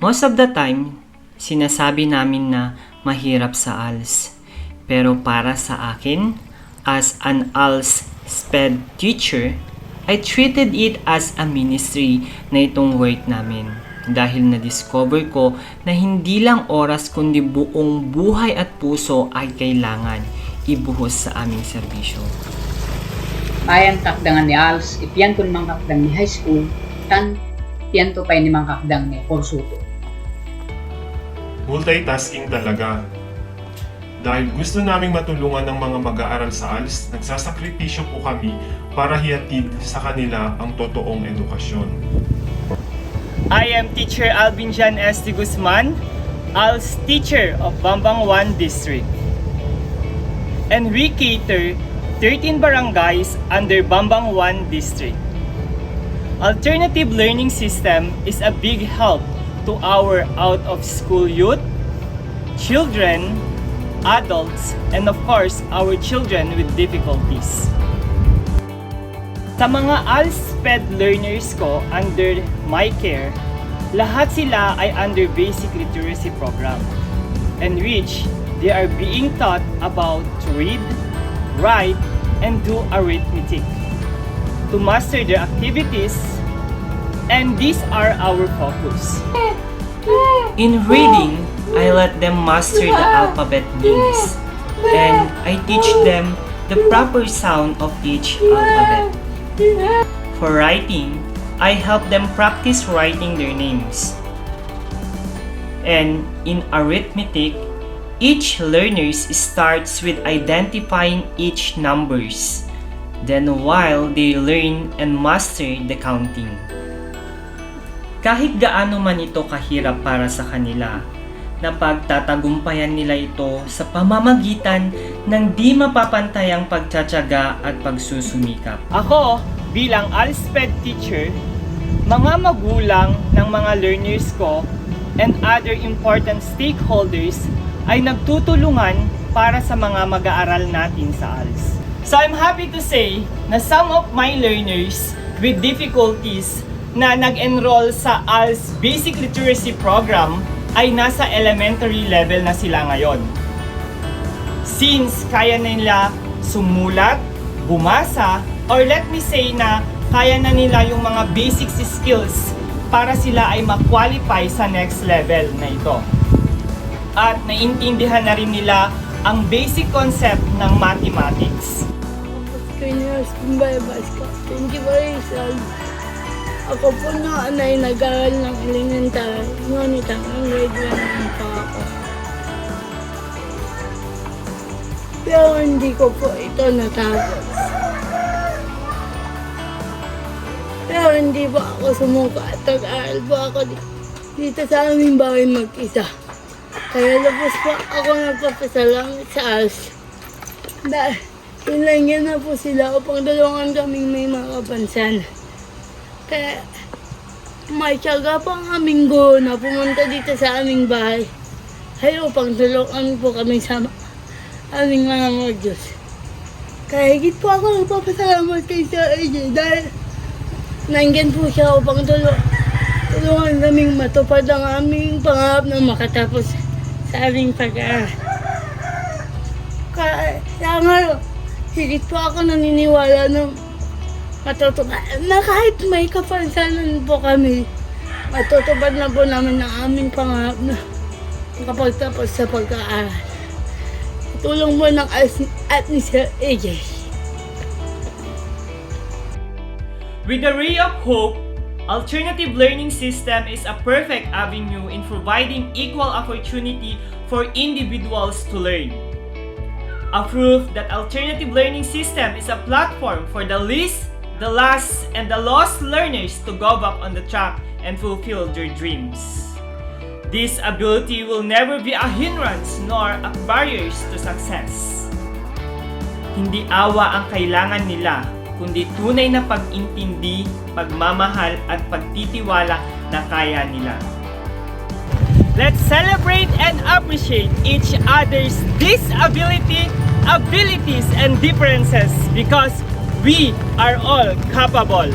Most of the time, sinasabi namin na mahirap sa ALS. Pero para sa akin, as an ALS SPED teacher, I treated it as a ministry na itong work namin. Dahil na-discover ko na hindi lang oras kundi buong buhay at puso ay kailangan ibuhos sa aming serbisyo. Ayan kakdangan ni ALS, ipiyan ko namang kakdang ni high school, tan piyan to pa ni mang kakdang ni kursuto. Multitasking talaga. Dahil gusto naming matulungan ng mga mag-aaral sa ALS, nagsasakripisyo po kami para hihatid sa kanila ang totoong edukasyon. I am Teacher Alvin Jan S. de Guzman, ALS teacher of Bambang 1 District. And we cater 13 barangays under Bambang 1 District. Alternative learning system is a big help to our out-of-school youth, children, adults, and of course, our children with difficulties. Sa mga ALS SPED learners ko under my care, lahat sila ay under basic literacy program, in which they are being taught about to read, write, and do arithmetic, to master their activities, and these are our focus. In reading, I let them master the alphabet names, and I teach them the proper sound of each alphabet. For writing, I help them practice writing their names. And in arithmetic, each learner starts with identifying each numbers, then while they learn and master the counting. Kahit gaano man ito kahirap para sa kanila, napagtatagumpayan nila ito sa pamamagitan ng di mapapantayang pagtsatsaga at pagsusumikap. Ako, bilang ALS SPED teacher, mga magulang ng mga learners ko and other important stakeholders ay nagtutulungan para sa mga mag-aaral natin sa ALS. So I'm happy to say na some of my learners with difficulties na nag-enroll sa ALS Basic Literacy Program ay nasa elementary level na sila ngayon. Since kaya na nila sumulat, bumasa, or let me say na kaya na nila yung mga basic skills para sila ay ma-qualify sa next level na ito. At naintindihan na rin nila ang basic concept ng mathematics. Thank you very much. Ako po noon ay nag-aaral ng elementary, ngunit ang grade 1 lang pa ako. Pero hindi ko po ito natapos. Pero hindi po ako sumuka at nag-aaral po ako dito sa aming bahay mag-isa. Kaya labos po ako nagpapasalamat sa ALS. Dahil inlagyan na po sila upang tulungan kaming may mga kapansan. Kaya may tiyaga pang aming go na pumunta dito sa aming bahay ay upang tulungan po kami sa aming mga Diyos. Kaya higit po ako nagpapasalamat kay Sir AJ dahil nandyan po siya upang tulungan kaming matupad ang aming pangarap na makatapos sa aming pag-aaral. Kaya nga, higit po ako naniniwala na matutupad na kahit may kapansanan po kami, matutupad na po namin ang aming pangarap na makapagtapos sa pag-aaral. Tulong mo ng at ni Sir AJ. With the ray of hope, alternative learning system is a perfect avenue in providing equal opportunity for individuals to learn. A proof that alternative learning system is a platform for the least, the last, and the lost learners to go back on the track and fulfill their dreams. This ability will never be a hindrance nor a barriers to success. Hindi awa ang kailangan nila, kundi tunay na pag-intindi, pagmamahal at pagtitiwala na kaya nila. Let's celebrate and appreciate each other's disability, abilities, and differences because we are all capable.